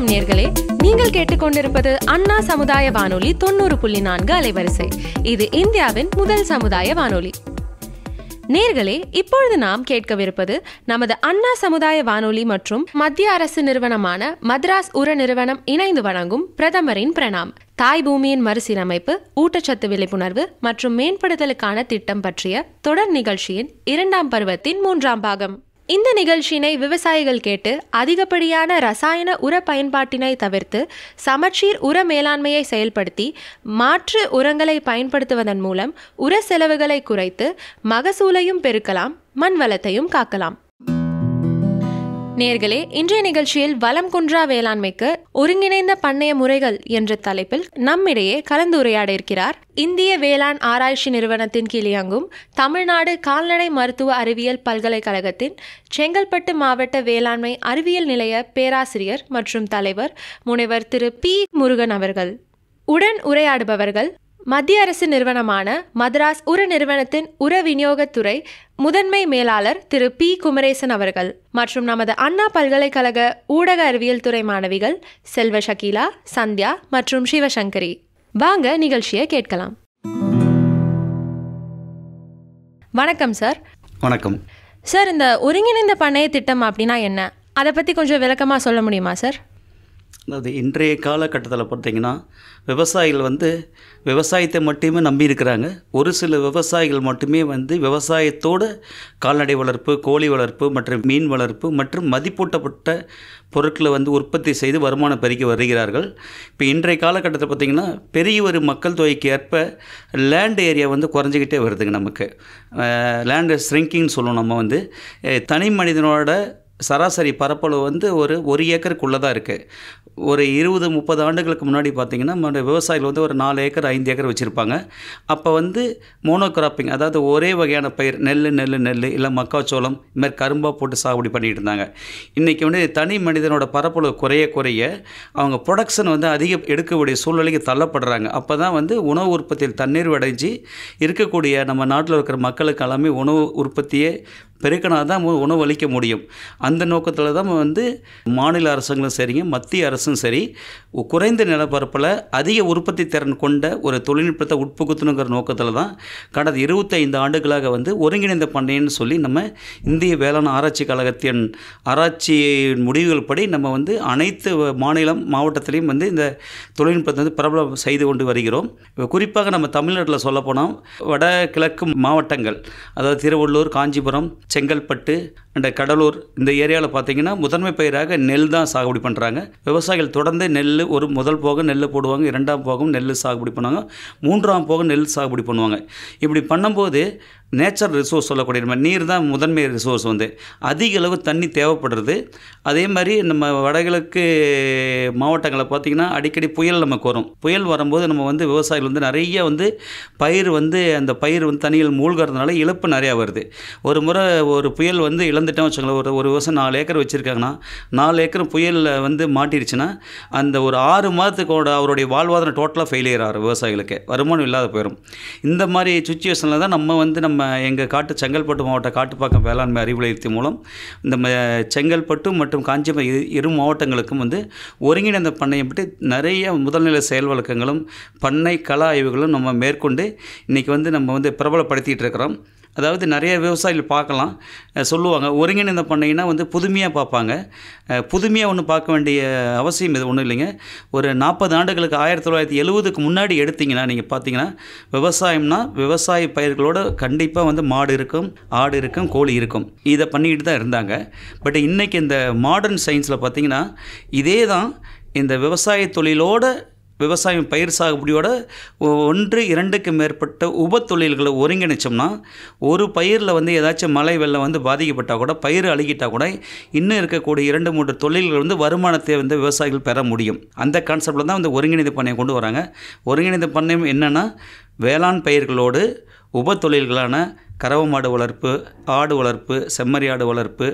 வணக்கம் நேர்களே, நீங்கள் கேட்டுக்கொண்டிருப்பது அண்ணா சமுதாய வானொலி 90.4 அலைவரிசை. இது இந்தியாவின் முதல் சமுதாய வானொலி. நேர்களே, இப்பொழுது நாம் கேட்கவிருப்பது நமது அண்ணா சமுதாய வானொலி மற்றும் மத்திய அரசு நிறுவனமான மദ്രാസ് உர நிறுவனம் இணைந்து வழங்கும் பிரதமரின் பிரணாம், தாய் பூமியின் மறுசீரமைப்பு, ஊட்டச்சத்து விழிப்புணர்வு மற்றும் மேம்படுத்தலுக்கான திட்டம் பற்றிய தொடர் நிகழ்ச்சியின் 2ஆம் பருவத்தின் 3ஆம் பாகம். இந்த நிகழ்ச்சியினை விவசாயிகள் கேட்டு அதிகப்படியான ரசாயன உர பயன்பாட்டினை தவிர்த்து சமச்சீர் உர மேலாண்மையை செயல்படுத்தி மாற்று உரங்களை பயன்படுத்துவதன் மூலம் உர செலவுகளை குறைத்து மகசூலையும் பெருக்கலாம், மண் வளத்தையும் காக்கலாம். நேர்களே, இன்றைய நிகழ்ச்சியில் வளம் குன்றா வேளாண்மைக்கு ஒருங்கிணைந்த பண்ணைய முறைகள் என்ற தலைப்பில் நம்மிடையே கலந்துரையாட இருக்கிறார் இந்திய வேளாண் ஆராய்ச்சி நிறுவனத்தின் கீழ் இயங்கும் தமிழ்நாடு கால்நடை மருத்துவ அறிவியல் பல்கலைக்கழகத்தின் செங்கல்பட்டு மாவட்ட வேளாண்மை அறிவியல் நிலைய பேராசிரியர் மற்றும் தலைவர் முனைவர் திரு பி. முருகன் அவர்கள். உடன் உரையாடுபவர்கள் மத்திய அரசு நிறுவனமான மദ്രാസ് உர நிறுவனத்தின் உர விநியோகத்துறை முதன்மை மேலாளர் திரு பி. குமரேசன் அவர்கள் மற்றும் நமது அண்ணா பல்கலைக்கழக ஊடக அறிவியல் துறை மாணவிகள் செல்வ ஷகீலா, சந்தியா மற்றும் சிவசங்கரி. வாங்க நிகழ்ச்சியை கேட்கலாம். வணக்கம் சார். வணக்கம் சார். இந்த ஒருங்கிணைந்த பண்ணைய திட்டம் அப்படின்னா என்ன, அதை பற்றி கொஞ்சம் விளக்கமாக சொல்ல முடியுமா சார்? அதாவது இன்றைய காலகட்டத்தில் பார்த்திங்கன்னா விவசாயிகள் விவசாயத்தை மட்டுமே நம்பி இருக்கிறாங்க. ஒரு சில விவசாயிகள் மட்டுமே விவசாயத்தோடு கால்நடை வளர்ப்பு, கோழி வளர்ப்பு மற்றும் மீன் வளர்ப்பு மற்றும் மதிப்பூட்டப்பட்ட பொருட்களை உற்பத்தி செய்து வருமானம் பெருக்கி வருகிறார்கள். இப்போ இன்றைய காலகட்டத்தில் பார்த்திங்கன்னா பெரிய ஒரு மக்கள் தொகைக்கு ஏற்ப லேண்ட் ஏரியா குறைஞ்சிக்கிட்டே வருதுங்க. நமக்கு லேண்டு ஸ்ரிங்கிங்னு சொல்லுவோம். நம்ம தனி மனிதனோட சராசரி பரப்பளவு ஒரு ஏக்கருக்குள்ளே தான் இருக்குது. ஒரு 20-30 ஆண்டுகளுக்கு முன்னாடி பார்த்திங்கன்னா நம்ம விவசாயிகள் ஒரு 4 ஏக்கர் 5 ஏக்கர் வச்சுருப்பாங்க. அப்போ மோனோகிராப்பிங், அதாவது ஒரே வகையான பயிர், நெல் இல்லை மக்காச்சோளம், இது மாதிரி கரும்பாக போட்டு சாகுபடி பண்ணிகிட்டு இருந்தாங்க. இன்றைக்கி தனி மனிதனோட பரப்பளவு குறைய அவங்க ப்ரொடக்ஷன் அதிக எடுக்கக்கூடிய சூழ்நிலைக்கு தள்ளப்படுறாங்க. அப்போ தான் உணவு உற்பத்தியில் தண்ணீர் அடைஞ்சு இருக்கக்கூடிய நம்ம நாட்டில் இருக்கிற மக்களுக்கு எல்லாமே உணவு உற்பத்தியை பெருக்கினா தான் உணவு அளிக்க முடியும். அந்த நோக்கத்தில் தான் மாநில அரசுங்களும் சரிங்க, மத்திய அரசும் சரி, குறைந்த நிலப்பரப்பில் அதிக உற்பத்தி திறன் கொண்ட ஒரு தொழில்நுட்பத்தை உட்புகுத்தணுங்கிற நோக்கத்தில் தான் கடந்த 25 ஆண்டுகளாக ஒருங்கிணைந்த பண்ணைன்னு சொல்லி நம்ம இந்திய வேளாண் ஆராய்ச்சி கழகத்தின் ஆராய்ச்சி முடிவுகள் படி நம்ம அனைத்து மாநிலம் மாவட்டத்திலையும் இந்த தொழில்நுட்பத்தை பிரபலம் செய்து கொண்டு வருகிறோம். குறிப்பாக நம்ம தமிழ்நாட்டில் சொல்லப்போனால் வடகிழக்கு மாவட்டங்கள், அதாவது திருவள்ளூர், காஞ்சிபுரம், செங்கல்பட்டு அண்ட் கடலூர், இந்த ஏரியாவில் பார்த்திங்கன்னா முதன்மை பயிராக நெல் தான் சாகுபடி பண்ணுறாங்க. விவசாயிகள் தொடர்ந்து நெல் முதல் போகம் நெல் போடுவாங்க, 2ஆம் போகம் நெல் சாகுபடி பண்ணுவாங்க, 3ஆம் போகம் நெல் சாகுபடி பண்ணுவாங்க. இப்படி பண்ணும்போது நேச்சுரல் ரிசோர்ஸ் சொல்லக்கூடிய நீர் தான் முதன்மை ரிசோர்ஸ். அதிக அளவு தண்ணி தேவைப்படுறது. அதே மாதிரி நம்ம வடகிழக்கு மாவட்டங்களில் பார்த்திங்கன்னா அடிக்கடி புயல் நமக்கு வரும். புயல் வரும்போது நம்ம விவசாயிகள் நிறைய பயிர் அந்த பயிர் தண்ணியில் மூழ்கிறதுனால இழப்பு நிறையா வருது. ஒரு முறை ஒரு புயல் இழந்துட்டோம் வச்சுக்கோங்களேன். ஒரு விவசாயம் 4 ஏக்கர் வச்சுருக்காங்கன்னா 4 ஏக்கர் புயலில் மாட்டிடுச்சுன்னா அந்த ஒரு 6 மாதத்துக்கோட அவருடைய வாழ்வாதாரம் டோட்டலாக ஃபெயிலியர் ஆகிற விவசாயிகளுக்கு வருமானம் இல்லாத போயிடும். இந்த மாதிரி சுச்சுவேஷனில் தான் நம்ம எங்கள் செங்கல்பட்டு மாவட்ட காட்டுப்பாக்கம் வேளாண்மை அறிவுலகத்தின் மூலம் இந்த செங்கல்பட்டு மற்றும் காஞ்சிபுரம் இரு மாவட்டங்களுக்கும் ஒருங்கிணைந்த பண்ணையை பற்றி நிறைய முதல்நிலை செயல் வழக்கங்களும் பண்ணை கள ஆய்வுகளும் நம்ம மேற்கொண்டு இன்றைக்கி நம்ம பிரபலப்படுத்திகிட்டு இருக்கிறோம். அதாவது நிறைய விவசாயிகள் பார்க்கலாம், சொல்லுவாங்க ஒருங்கிணைந்த பண்ணைன்னா புதுமையாக பார்ப்பாங்க. புதுமையாக ஒன்று பார்க்க வேண்டிய அவசியம் இது ஒன்றும் இல்லைங்க. ஒரு 40 ஆண்டுகளுக்கு 1970க்கு முன்னாடி எடுத்திங்கன்னா நீங்கள் பார்த்தீங்கன்னா விவசாயம்னா விவசாய பயிர்களோடு கண்டிப்பாக மாடு இருக்கும், ஆடு இருக்கும், கோழி இருக்கும். இதை பண்ணிக்கிட்டு தான் இருந்தாங்க. பட் இன்றைக்கி இந்த மாடர்ன் சயின்ஸில் பார்த்திங்கன்னா இதே தான் இந்த விவசாய தொழிலோடு விவசாயம் பயிர் சாகுபடியோட 1-2க்கு மேற்பட்ட உப தொழில்களை ஒருங்கிணைச்சோம்னா ஒரு பயிரில் ஏதாச்சும் மழை வெள்ளம் பாதிக்கப்பட்டால் கூட, பயிர் அழுகிட்டால் கூட இன்னும் இருக்கக்கூடிய 2-3 தொழில்கள் வருமானத்தை விவசாயிகள் பெற முடியும். அந்த கான்செப்டில் தான் ஒருங்கிணைந்த பண்ணையை கொண்டு வராங்க. ஒருங்கிணைந்த பண்ணை என்னென்னா வேளாண் பயிர்களோடு உபத்தொழில்களான கறவை மாடு வளர்ப்பு, ஆடு வளர்ப்பு, செம்மறி ஆடு வளர்ப்பு,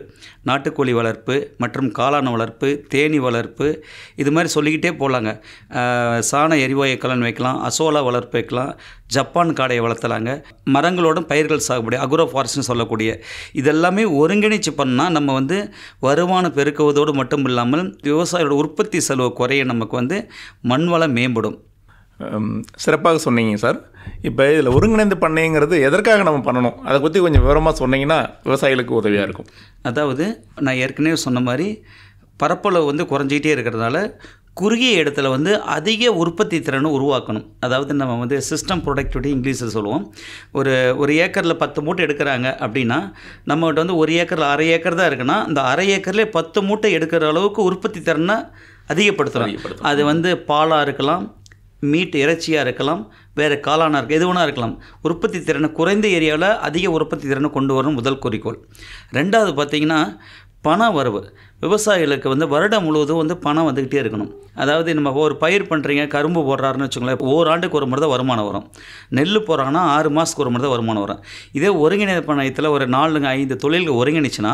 நாட்டுக்கோழி வளர்ப்பு மற்றும் காளான் வளர்ப்பு, தேனீ வளர்ப்பு, இது மாதிரி சொல்லிக்கிட்டே போகலாங்க. சாண எரிவாயு கலன் வைக்கலாம், அசோலா வளர்ப்பு வைக்கலாம், ஜப்பான் காடையை வளர்த்தலாங்க. மரங்களோட பயிர்கள் சாகுபடி, அக்ரோ ஃபாரஸ்ட்னு சொல்லக்கூடிய இதெல்லாமே ஒருங்கிணைச்சு பண்ணால் நம்ம வந்து வருமானம் பெருக்குவதோடு மட்டும் இல்லாமல் விவசாயியோட உற்பத்தி செலவு குறைய நமக்கு வந்து மண் வளம் மேம்படும். சிறப்பாக சொன்னீங்க சார். இப்போ இதில் ஒருங்கிணைந்த பண்ணைங்கிறது எதற்காக நம்ம பண்ணணும், அதை பற்றி கொஞ்சம் விவரமாக சொன்னீங்கன்னா விவசாயிகளுக்கு உதவியாக இருக்கும். அதாவது நான் ஏற்கனவே சொன்ன மாதிரி பரப்பளவு வந்து குறைஞ்சிக்கிட்டே இருக்கிறதுனால குறுகிய இடத்துல வந்து அதிக உற்பத்தி திறனை உருவாக்கணும். அதாவது நம்ம வந்து சிஸ்டம் ப்ரொடக்டிவிட்டி இங்கிலீஷில் சொல்லுவோம். ஒரு ஏக்கரில் 10 மூட்டை எடுக்கிறாங்க அப்படின்னா நம்மகிட்ட வந்து ஒரு ஏக்கரில் அரை ஏக்கர் தான் இருக்குன்னா அந்த அரை ஏக்கர்லேயே 10 மூட்டை எடுக்கிற அளவுக்கு உற்பத்தி திறனை அதிகப்படுத்தலாம். அது வந்து பாலாக இருக்கலாம், மீட் இறைச்சியாக இருக்கலாம், வேறு காளானாக இருக்கலாம், எது வேணா இருக்கலாம். உற்பத்தி திறனை குறைந்த ஏரியாவில் அதிக உற்பத்தி திறனை கொண்டு வரணும் முதல் குறிக்கோள். ரெண்டாவது பார்த்திங்கன்னா பண வரவு. விவசாயிகளுக்கு வந்து வருடம் முழுவதும் வந்து பணம் வந்துக்கிட்டே இருக்கணும். அதாவது நம்ம ஒரு பயிர் பண்ணுறீங்க, கரும்பு போடுறாருன்னு வச்சுக்கோங்களேன், ஓராண்டுக்கு ஒரு முறை தான் வருமானம் வரும். நெல் போடுறாங்கன்னா 6 மாதத்துக்கு ஒரு முறை தான் வருமானம் வரும். இதே ஒருங்கிணைந்த பண்ணையத்தில் ஒரு 4-5 தொழில்கள் ஒருங்கிணைச்சுன்னா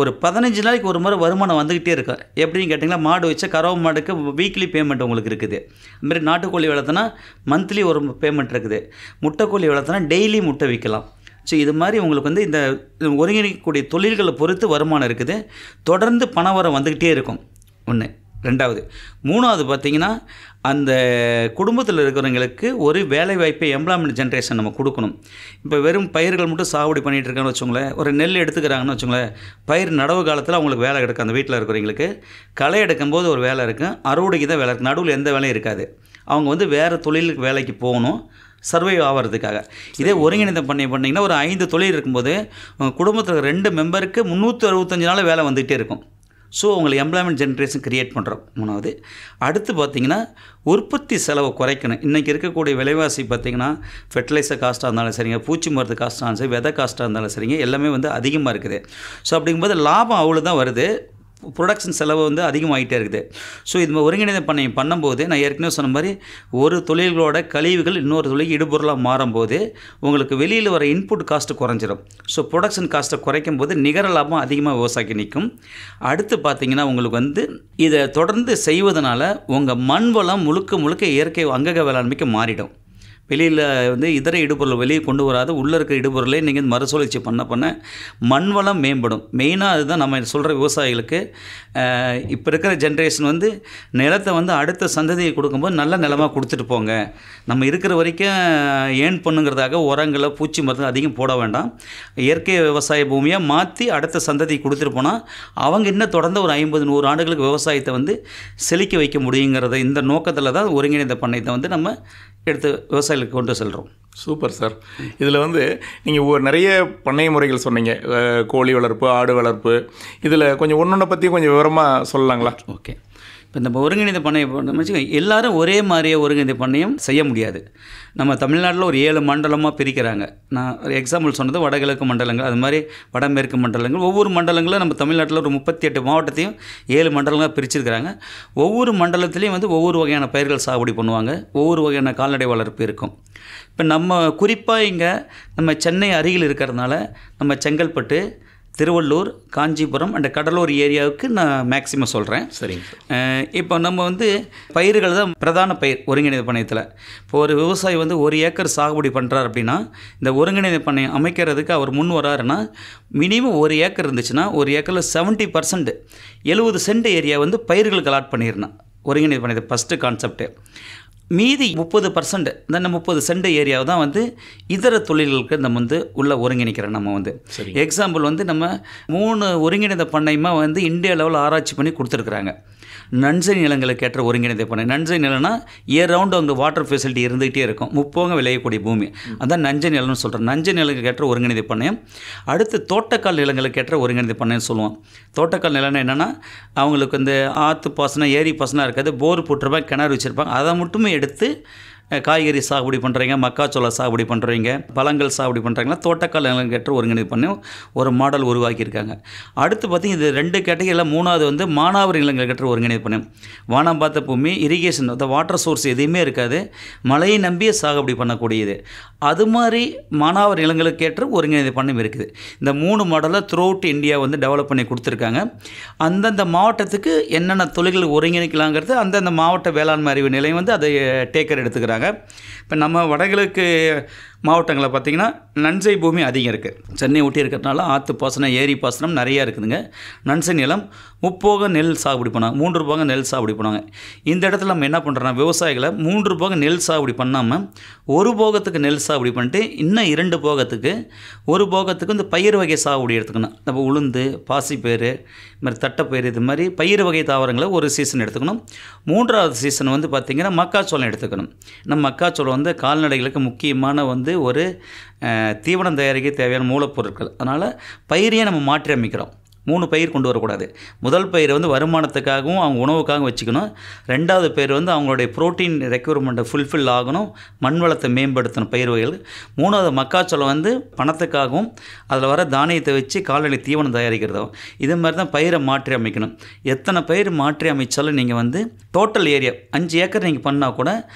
ஒரு 15 நாளைக்கு ஒரு முறை வருமானம் வந்துக்கிட்டே இருக்கு. எப்படின்னு கேட்டிங்கன்னா, மாடு வச்சா கறவை மாடுக்கு வீக்லி பேமெண்ட் உங்களுக்கு இருக்குது. அதுமாதிரி நாட்டுக்கோழி வளர்த்தனா மந்த்லி ஒரு பேமெண்ட் இருக்குது. முட்டைக்கோழி வளர்த்தனா டெய்லி முட்டை விற்கலாம். ஸோ இது மாதிரி உங்களுக்கு வந்து இந்த ஒருங்கிணைக்கக்கூடிய தொழில்களை பொறுத்து வருமானம் இருக்குது. தொடர்ந்து பண வரம் வந்துக்கிட்டே இருக்கும். ஒன்று. ரெண்டாவது. மூணாவது பார்த்திங்கன்னா, அந்த குடும்பத்தில் இருக்கிறவங்களுக்கு ஒரு வேலைவாய்ப்பை எம்ப்ளாய்மெண்ட் ஜென்ரேஷன் நம்ம கொடுக்கணும். இப்போ வெறும் பயிர்கள் மட்டும் சாகுபடி பண்ணிகிட்டு இருக்கான்னு வச்சுங்களேன், ஒரு நெல் எடுத்துக்கிறாங்கன்னு வச்சுங்களேன், பயிர் நடவு காலத்தில் அவங்களுக்கு வேலை கிடைக்கும். அந்த வீட்டில் இருக்கிறவங்களுக்கு களை எடுக்கும்போது ஒரு வேலை இருக்கும், அறுவடைக்கு தான் வேலை இருக்குது, நடுவில் எந்த வேலையும் இருக்காது. அவங்க வந்து வேறு தொழிலுக்கு வேலைக்கு போகணும் சர்வைவ் ஆகிறதுக்காக. இதே ஒருங்கிணைந்த பண்ணிங்கன்னா ஒரு 5 தொழில் இருக்கும்போது குடும்பத்தில் 2 மெம்பருக்கு 365 நாள் வேலை வந்துகிட்டே இருக்கும். ஸோ உங்களுக்கு எம்ப்ளாய்மெண்ட் ஜென்ரேஷன் க்ரியேட் பண்ணுறோம். மூணாவது. அடுத்து பார்த்திங்கன்னா உற்பத்தி செலவை குறைக்கணும். இன்றைக்கி இருக்கக்கூடிய விலைவாசி பார்த்திங்கன்னா ஃபெர்டிலைசர் காஸ்ட்டாக இருந்தாலும் சரிங்க, பூச்சி மருந்து காஸ்ட்டாக இருந்தாலும் சரி, விதை காஸ்ட்டாக இருந்தாலும் சரிங்க, எல்லாமே வந்து அதிகமாக இருக்குது. ஸோ அப்படிங்கும்போது லாபம் அவ்வளோ தான் வருது, ப்ரொடக்ஷன் செலவு வந்து அதிகமாகிட்டே இருக்குது. ஸோ இது ஒருங்கிணைந்த பண்ணையம் பண்ணும்போது நான் ஏற்கனவே சொன்ன மாதிரி ஒரு தொழில்களோட கழிவுகள் இன்னொரு தொழில் இடுபொருளாக மாறும்போது உங்களுக்கு வெளியில் வர இன்புட் காஸ்ட்டு குறைஞ்சிடும். ஸோ ப்ரொடக்ஷன் காஸ்ட்டை குறைக்கும் போது நிகர லாபம் அதிகமாக விவசாயிக்கு நிற்கும். அடுத்து பார்த்திங்கன்னா உங்களுக்கு வந்து இதை தொடர்ந்து செய்வதனால உங்கள் மண் வளம் முழுக்க இயற்கை அங்கக வேளாண்மைக்கு மாறிடும். வெளியில் வந்து இதர இடுபொருள் வெளியே கொண்டு வராது, உள்ளே இருக்கிற இடுபொருளே நீங்கள் மறுசுழற்சி பண்ண மண் வளம் மேம்படும். மெயினாக அதுதான் நம்ம சொல்கிற விவசாயிகளுக்கு. இப்போ இருக்கிற ஜென்ரேஷன் வந்து நிலத்தை வந்து அடுத்த சந்ததியை கொடுக்கும்போது நல்ல நிலமாக கொடுத்துட்டு போங்க. நம்ம இருக்கிற வரைக்கும் ஏன் பண்ணுங்கிறதாக உரங்களை பூச்சி மருந்து அதிகம் போட வேண்டாம். இயற்கை விவசாய பூமியாக மாற்றி அடுத்த சந்ததியை கொடுத்துட்டு போனால் அவங்க இன்னும் தொடர்ந்து ஒரு 50-100 ஆண்டுகளுக்கு விவசாயத்தை வந்து செழிக்க வைக்க முடியுங்கிறத இந்த நோக்கத்தில் தான் ஒருங்கிணைந்த பண்ணையத்தை வந்து நம்ம எடுத்து விவசாயிகளுக்கு கொண்டு செல்கிறோம். Super sir. இதில் வந்து நீங்கள் நிறைய பண்ணை முறைகள் சொன்னீங்க, கோழி வளர்ப்பு, ஆடு வளர்ப்பு. இதில் கொஞ்சம் ஒன்றொன்றை பற்றி கொஞ்சம் விவரமாக சொல்லலாங்களா? ஓகே. இப்போ நம்ம ஒருங்கிணைந்த பண்ணையம் வச்சுக்கோங்க, எல்லோரும் ஒரே மாதிரியே ஒருங்கிணைந்த பண்ணையம் செய்ய முடியாது. நம்ம தமிழ்நாட்டில் ஒரு 7 மண்டலமாக பிரிக்கிறாங்க. நான் ஒரு எக்ஸாம்பிள் சொன்னது வடகிழக்கு மண்டலங்கள், அது மாதிரி வடமேற்கு மண்டலங்கள். ஒவ்வொரு மண்டலங்களும் நம்ம தமிழ்நாட்டில் ஒரு 38 மாவட்டத்தையும் 7 மண்டலங்களாக பிரிச்சிருக்கிறாங்க. ஒவ்வொரு மண்டலத்துலேயும் வந்து ஒவ்வொரு வகையான பயிர்கள் சாகுபடி பண்ணுவாங்க, ஒவ்வொரு வகையான கால்நடை வளர்ப்பு இருக்கும். இப்போ நம்ம குறிப்பாக இங்கே நம்ம சென்னை அருகில் இருக்கிறதுனால நம்ம செங்கல்பட்டு, திருவள்ளூர், காஞ்சிபுரம் அண்ட் கடலூர் ஏரியாவுக்கு நான் மேக்ஸிமம் சொல்கிறேன். சரிங்க. இப்போ நம்ம வந்து பயிர்கள் தான் பிரதான பயிர் ஒருங்கிணைந்த பண்ணையத்தில். இப்போ ஒரு விவசாயி வந்து 1 ஏக்கர் சாகுபடி பண்ணுறார் அப்படின்னா இந்த ஒருங்கிணைந்த பண்ணையம் அமைக்கிறதுக்கு அவர் முன் வராருன்னா மினிமம் 1 ஏக்கர் இருந்துச்சுன்னா 1 ஏக்கரில் 70% 70 சென்ட் ஏரியா வந்து பயிர்களுக்கு அலாட் பண்ணிடணும். ஒருங்கிணைந்த பண்ணையத்தை ஃபஸ்ட்டு கான்செப்ட்டு. மீதி 30% இந்த 30 சென்ட் ஏரியாவை தான் வந்து இதர தொழில்களுக்கு நம்ம வந்து உள்ள ஒருங்கிணைக்கிறோம். நம்ம வந்து எக்ஸாம்பிள் வந்து நம்ம 3 ஒருங்கிணைந்த பண்ணையமாக வந்து இந்தியா லெவலில் ஆராய்ச்சி பண்ணி கொடுத்துருக்குறாங்க. நன்சை நிலங்களுக்கு ஏற்ற ஒருங்கிணைந்த பண்ணை. நன்சை நிலம்னா இயர் ரவுண்டு அங்கே வாட்டர் ஃபெசிலிட்டி இருந்துகிட்டே இருக்கும், முப்போங்க விளையக்கூடிய பூமி, அதான் நஞ்சை நிலம்னு சொல்கிறோம். நஞ்சை நிலங்களுக்கு ஏற்ற ஒருங்கிணைந்த பண்ணையம். அடுத்து தோட்டக்கால் நிலங்களுக்கு ஏற்ற ஒருங்கிணைந்த பண்ணையம் சொல்லுவோம். தோட்டக்கால் நிலம்னா என்னென்னா அவங்களுக்கு இந்த ஆற்று பாசனம், ஏரி பாசனம் இருக்காது, போர் போட்டிருப்பாங்க, கிணறு வச்சுருப்பாங்க, அதை மட்டுமே எடுத்து காய்கறி சாகுபடி பண்ணுறீங்க, மக்காச்சோளம் சாகுபடி பண்ணுறீங்க, பழங்கள் சாகுபடி பண்ணுறாங்கன்னா தோட்டக்கால் நிலங்கேற்ற ஒருங்கிணைப்பு பண்ணி ஒரு மாடல் உருவாக்கியிருக்காங்க. அடுத்து பார்த்திங்கன்னா இது 2 கேட்டகரியில் 3வது வந்து மானாவாரி நிலங்கேற்ற ஒருங்கிணைப்பு பண்ணி, வானம் பார்த்த பூமி, இரிகேஷன், அந்த வாட்டர் சோர்ஸ் எதுவுமே இருக்காது, மழையை நம்பியே சாகுபடி பண்ணக்கூடியது. அது மாதிரி மானாவாரி நிலங்களுக்கேற்ற ஒருங்கிணைப்பு பண்ணி இருக்குது. இந்த 3 மாடலை த்ரூ அவுட் இந்தியா வந்து டெவலப் பண்ணி கொடுத்துருக்காங்க. அந்தந்த மாவட்டத்துக்கு என்னென்ன தொழில்கள் ஒருங்கிணைக்கலாங்கிறது அந்தந்த மாவட்ட வேளாண்மை அறிவு நிலையம் வந்து அதை டேக்கர் எடுத்துக்கிறாங்க. இப்போ நம்ம வடகிழக்கு மாவட்டங்களில் பார்த்திங்கன்னா நன்சை பூமி அதிகம் இருக்குது. சென்னை ஒட்டி இருக்கிறதுனால ஆற்று பாசனம், ஏரி பாசனம் நிறையா இருக்குதுங்க. நன்சை நிலம் முப்போக நெல் சாகுபடி பண்ணாங்க, 3 போகம் நெல் சாகுபடி பண்ணாங்க. இந்த இடத்துல நம்ம என்ன பண்ணுறோன்னா விவசாயிகளை 3 போகம் நெல் சாகுபடி பண்ணாமல் 1 போகத்துக்கு நெல் சாகுபடி பண்ணிட்டு இன்னும் 2 போகத்துக்கு 1 போகத்துக்கு இந்த பயிர் வகை சாகுபடி எடுத்துக்கணும். நம்ம உளுந்து, பாசிப்பயிறு, இது மாதிரி தட்டைப்பயிறு, இது மாதிரி பயிர் வகை தாவரங்களை ஒரு சீசன் எடுத்துக்கணும். 3வது சீசன் வந்து பார்த்திங்கன்னா மக்காச்சோளம் எடுத்துக்கணும். நம்ம மக்காச்சோளம் வந்து கால்நடைகளுக்கு முக்கியமான வந்து ஒரு தீவனம் தயாரிக்க தேவையான மூலப்பொருட்கள். அதனால் பயிரையே நம்ம மாற்றி அமைக்கிறோம். 3 பயிர் கொண்டு வரக்கூடாது. முதல் பயிர் வந்து வருமானத்துக்காகவும் அவங்க உணவுக்காகவும் வச்சுக்கணும். 2வது பயிர் வந்து அவங்களுடைய ப்ரோட்டீன் ரெக்யூர்மெண்ட்டை ஃபுல்ஃபில் ஆகணும், மண் வளத்தை மேம்படுத்தணும் பயிர் வகைகள். 3வது மக்காச்சோளம் வந்து பணத்துக்காகவும் அதில் வர தானியத்தை வச்சு கால்நடை தீவனம் தயாரிக்கிறதும். இது மாதிரி தான் பயிரை மாற்றி அமைக்கணும். எத்தனை பயிர் மாற்றி அமைச்சாலும் நீங்கள் வந்து டோட்டல் ஏரியா 5 ஏக்கர் நீங்கள் பண்ணால் கூட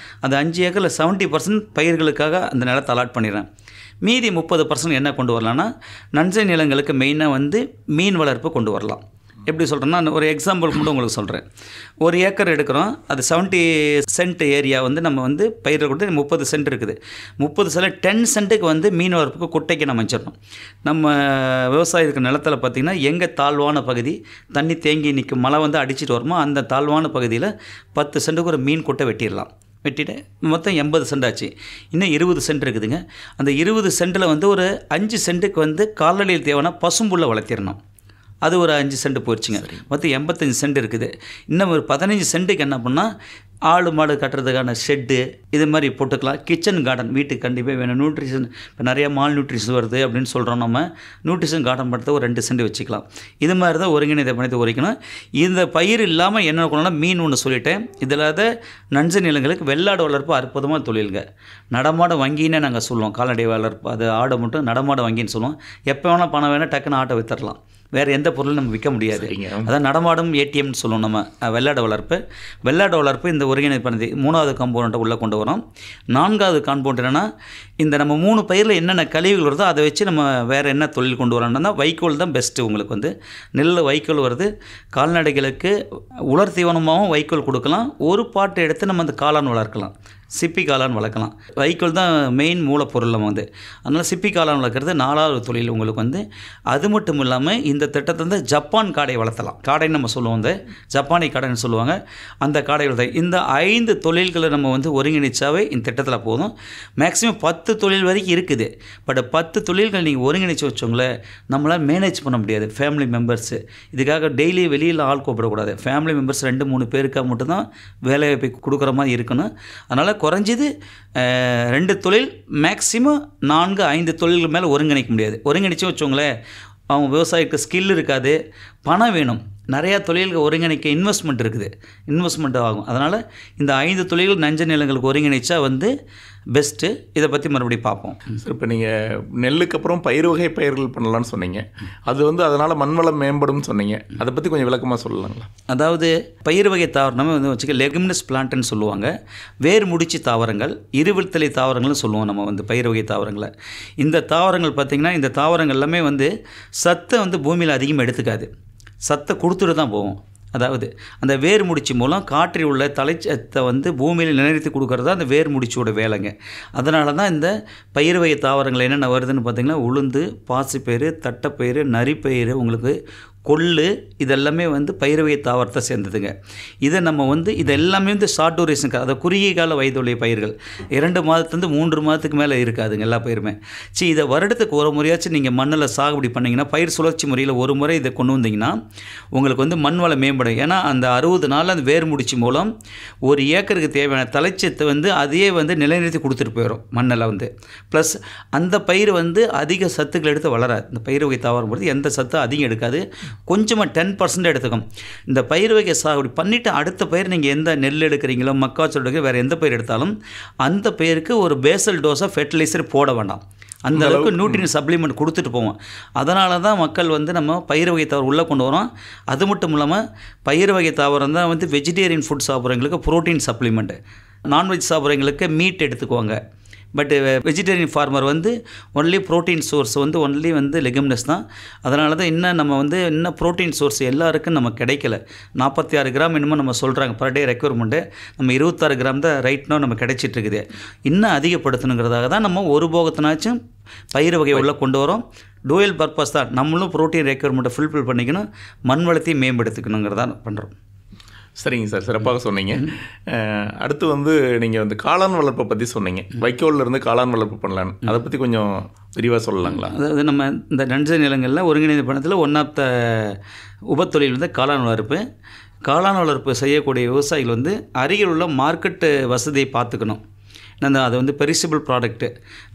அந்த 5 ஏக்கரில் 70% பயிர்களுக்காக அந்த நிலத்தை அலாட் பண்ணிடுறேன். மீதி 30% என்ன கொண்டு வரலான்னா நன்சை நிலங்களுக்கு மெயினாக வந்து மீன் வளர்ப்பு கொண்டு வரலாம். எப்படி சொல்கிறேன்னா ஒரு எக்ஸாம்பிள் மட்டும் உங்களுக்கு சொல்கிறேன். 1 ஏக்கர் எடுக்கிறோம், அது 70 சென்ட் ஏரியா வந்து நம்ம வந்து பயிரை கொடுத்து 30 சென்ட் இருக்குது. 30 சென்ட் 10 சென்ட்டுக்கு வந்து மீன் வளர்ப்புக்கு குட்டைக்கு நம்ம வச்சிடணும். நம்ம விவசாயம் இருக்கிற நிலத்தில் பார்த்திங்கன்னா எங்கே தாழ்வான பகுதி தண்ணி தேங்கி நிற்கும், மழை வந்து அடிச்சிட்டு வருமோ அந்த தாழ்வான பகுதியில் 10 சென்ட்டுக்கு ஒரு மீன் குட்டை வெட்டிடலாம். வெட்டிட்டு மொத்தம் 80 சென்ட் ஆச்சு. இன்னும் 20 சென்ட் இருக்குதுங்க. அந்த 20 சென்ட்டில் வந்து ஒரு 5 சென்ட்டுக்கு வந்து கால்நடையில் தேவையான பசும்புல்லை வளர்த்திடணும். அது ஒரு 5 சென்ட் போயிடுச்சுங்க. மொத்தம் 85 சென்ட் இருக்குது. இன்னும் ஒரு 15 சென்ட்டுக்கு என்ன பண்ணால் ஆடு மாடு கட்டுறதுக்கான ஷெட்டு இது மாதிரி போட்டுக்கலாம். கிச்சன் கார்டன் வீட்டுக்கு கண்டிப்பாக வேணும். நியூட்ரிஷன் இப்போ நிறையா மால் நியூட்ரிஷன் வருது அப்படின்னு சொல்கிறோம். நம்ம நியூட்ரிஷன் கார்டன் பண்ணுறது ஒரு 2 சென்ட் வச்சுக்கலாம். இது மாதிரி தான் ஒருங்கிணைந்த பணத்தை உரைக்கணும். இந்த பயிர் இல்லாமல் என்ன பண்ணணும்னா மீன் ஒன்று சொல்லிட்டேன். இதில் நன்சை நிலங்களுக்கு வெள்ளாடு வளர்ப்பு அற்புதமாக தொழில்ங்க. நடமாட வங்கின்னே நாங்கள் சொல்லுவோம். கால்நடை வளர்ப்பு அது ஆடை மட்டும் நடமாட வங்கின்னு சொல்லுவோம். எப்போ வேணால் பணம் வேணால் டக்குன்னு ஆட்டை விற்றுடலாம். வேறு எந்த பொருளும் நம்ம விற்க முடியாது. அதான் நடமாடும் ஏடிஎம்னு சொல்லுவோம் நம்ம. வெள்ளாடு வளர்ப்பு இந்த ஒருங்கிணைப்பு பண்ணது 3வது காம்பவுண்டை உள்ளே கொண்டு வரோம். 4வது காம்பவுண்ட் என்னென்னா இந்த நம்ம 3 பயிரில் என்னென்ன கழிவுகள் வருதோ அதை வச்சு நம்ம வேறு என்ன தொழில் கொண்டு வரோம்னா வைக்கோல் தான் பெஸ்ட்டு. உங்களுக்கு வந்து நெல் வைக்கோல் வருது. கால்நடைகளுக்கு உலர் தீவனமாகவும் வைக்கோல் கொடுக்கலாம். ஒரு பாட்டு எடுத்து நம்ம அந்த காளான் வளர்க்கலாம். சிப்பி காளான் வளர்க்கலாம். வைக்கோல் தான் மெயின் மூலப்பொருள் நம்ம வந்து. அதனால் சிப்பி காளான் வளர்க்குறது 4வது தொழில் உங்களுக்கு வந்து. அது மட்டும் இல்லாமல் இந்த திட்டத்தை வந்து ஜப்பான் காடை வளர்த்தலாம். காடைன்னு நம்ம சொல்லுவோம், இந்த ஜப்பானி காடைன்னு சொல்லுவாங்க. அந்த காடை வளர்த்த இந்த 5 தொழில்களை நம்ம வந்து ஒருங்கிணைச்சாவே இந்த திட்டத்தில் போதும். மேக்ஸிமம் 10 தொழில் வரைக்கும் இருக்குது. பட் 10 தொழில்கள் நீங்கள் ஒருங்கிணைச்சு வச்சோங்களேன் நம்மளால் மேனேஜ் பண்ண முடியாது. ஃபேமிலி மெம்பர்ஸு இதுக்காக டெய்லி வெளியில் ஆள் கூப்பிடக்கூடாது. ஃபேமிலி மெம்பர்ஸ் 2-3 பேருக்காக மட்டும்தான் வேலைவாய்ப்பை கொடுக்குற மாதிரி இருக்கணும். அதனால் குறைஞ்சது 2 தொழில் மேக்ஸிமம் 4-5 தொழில்கள் மேலே ஒருங்கிணைக்க முடியாது. ஒருங்கிணைச்சு வச்சோங்களேன் அவங்க விவசாயிக்கு ஸ்கில் இருக்காது, பணம் வேணும். நிறையா தொழில்கள் ஒருங்கிணைக்க இன்வெஸ்ட்மெண்ட் இருக்குது, இன்வெஸ்ட்மெண்ட் ஆகும். அதனால் இந்த 5 தொழில்கள் நஞ்ச நிலங்களுக்கு ஒருங்கிணைச்சா வந்து பெஸ்ட்டு. இதை பற்றி மறுபடியும் பார்ப்போம். சார், இப்போ நீங்கள் நெல்லுக்கு அப்புறம் பயிர் வகை பயிர்கள் பண்ணலான்னு சொன்னீங்க. அது வந்து அதனால் மண்வளம் மேம்படும் சொன்னீங்க. அதை பற்றி கொஞ்சம் விளக்கமாக சொல்லலாங்களா? அதாவது பயிர் வகை தாவரமே வந்து வச்சுக்க லெகுமினஸ் பிளான்ட்னு சொல்லுவாங்க. வேர் முடிச்சு தாவரங்கள், இருவில்தலை தாவரங்கள்னு சொல்லுவோம் நம்ம வந்து பயிர் வகை தாவரங்களை. இந்த தாவரங்கள் பார்த்திங்கன்னா இந்த தாவரங்கள் எல்லாமே வந்து சத்தை வந்து பூமியில் அதிகமாக எடுத்துக்காது, சத்தை கொடுத்துட்டு தான் போகும். அதாவது அந்த வேர் முடிச்சு மூலம் காற்றில் உள்ள தலைச்சத்தை வந்து பூமியில் நிலைநிறுத்தி கொடுக்கறது தான் அந்த வேர் முடிச்சோட வேலைங்க. அதனால தான் இந்த பயிர் வகை தாவரங்கள் என்னென்ன வருதுன்னு பார்த்திங்கன்னா உளுந்து, பாசிப்பயிறு, தட்டைப்பயிறு, நரிப்பயிறு, உங்களுக்கு கொள்ளு, இதெல்லாமே வந்து பயிர் வகை தாவரத்தை சேர்ந்ததுங்க. இதை நம்ம வந்து இது எல்லாமே வந்து ஷார்ட் டூரேஷன், அதை குறுகிய கால வயதுடைய பயிர்கள் 2 மாதத்துலேருந்து 3 மாதத்துக்கு மேலே இருக்காதுங்க எல்லா பயிருமே. இதை வருடத்துக்கு ஒரு முறையாச்சும் நீங்கள் மண்ணில் சாகுபடி பண்ணிங்கன்னா பயிர் சுழற்சி முறையில் ஒரு முறை இதை கொண்டு வந்தீங்கன்னா உங்களுக்கு வந்து மண் வளம் மேம்படும். ஏன்னா அந்த 60 நாள் அந்த வேர் முடிச்சு மூலம் 1 ஏக்கருக்கு தேவையான தலைச்சத்தை வந்து அதையே வந்து நிலைநிறுத்தி கொடுத்துட்டு போயிடும் மண்ணில் வந்து. ப்ளஸ் அந்த பயிர் வந்து அதிக சத்துக்கள் எடுத்து வளராது. இந்த பயிர் வகை தாவரம் பொறுத்து எந்த சத்தும் அதிகம் எடுக்காது, கொஞ்சமாக 10% எடுத்துக்கும். இந்த பயிர் வகை சாகுபடி பண்ணிவிட்டு அடுத்த பயிர் நீங்கள் எந்த நெல் எடுக்கிறீங்களோ மக்காச்சோளம் எடுக்கிறீங்களோ வேறு எந்த பயிர் எடுத்தாலும் அந்த பயிருக்கு ஒரு பேசல் டோஸாக ஃபெர்டிலைசர் போட வேண்டாம். அந்த அளவுக்கு நியூட்ரியன் சப்ளிமெண்ட் கொடுத்துட்டு போவோம். அதனால தான் மக்கள் வந்து நம்ம பயிர் வகை தாவரம் உள்ளே கொண்டு வரோம். அது மட்டும் இல்லாமல் பயிர் வகை தாவரம் தான் வந்து வெஜிடேரியன் ஃபுட் சாப்பிட்றவங்களுக்கு ப்ரோட்டீன் சப்ளிமெண்ட்டு, நான்வெஜ் சாப்பிட்றவங்களுக்கு மீட் எடுத்துக்குவாங்க. பட் வெஜிடேரியன் ஃபார்மர் வந்து ஒன்லி ப்ரோட்டீன் சோர்ஸ் வந்து ஒன்லி வந்து லெகுமினஸ் தான். அதனால தான் இன்னும் நம்ம வந்து இன்னும் ப்ரோட்டீன் சோர்ஸ் எல்லாருக்கும் நம்ம கிடைக்கல. 46 கிராம் என்னமோ நம்ம சொல்கிறாங்க பர் டே ரெக்யர்மெண்ட்டு, நம்ம 26 கிராம் தான் ரைட் நோ நம்ம கிடைச்சிட்ருக்குது. இன்னும் அதிகப்படுத்தணுங்கிறதாக தான் நம்ம ஒரு போகத்தினாச்சும் பயிர் வகை உள்ள கொண்டு வரோம். டூயல் பர்பஸ் தான், நம்மளும் ப்ரோட்டீன் ரெக்யர்மெண்ட்டை ஃபுல்ஃபில் பண்ணிக்கணும், மண் வளத்தையும் மேம்படுத்திக்கணுங்கிறதான் பண்ணுறோம். சரிங்க சார், சிறப்பாக சொன்னீங்க. அடுத்து வந்து நீங்கள் வந்து காளான் வளர்ப்பை பற்றி சொன்னீங்க. வைக்கோல்லேருந்து காளான் வளர்ப்பு பண்ணலான்னு, அதை பற்றி கொஞ்சம் விரிவாக சொல்லலாங்களா? அதாவது நம்ம இந்த நஞ்சை நிலங்களில் ஒருங்கிணைந்த பண்ணத்தில் ஒன் ஆஃப் த உபத்தொழில் வந்து காளான் வளர்ப்பு. காளான் வளர்ப்பு செய்யக்கூடிய விவசாயிகள் வந்து அருகில் உள்ள மார்க்கெட்டு வசதியை பார்த்துக்கணும். அது வந்து பெரிசிபிள் ப்ராடக்ட்டு,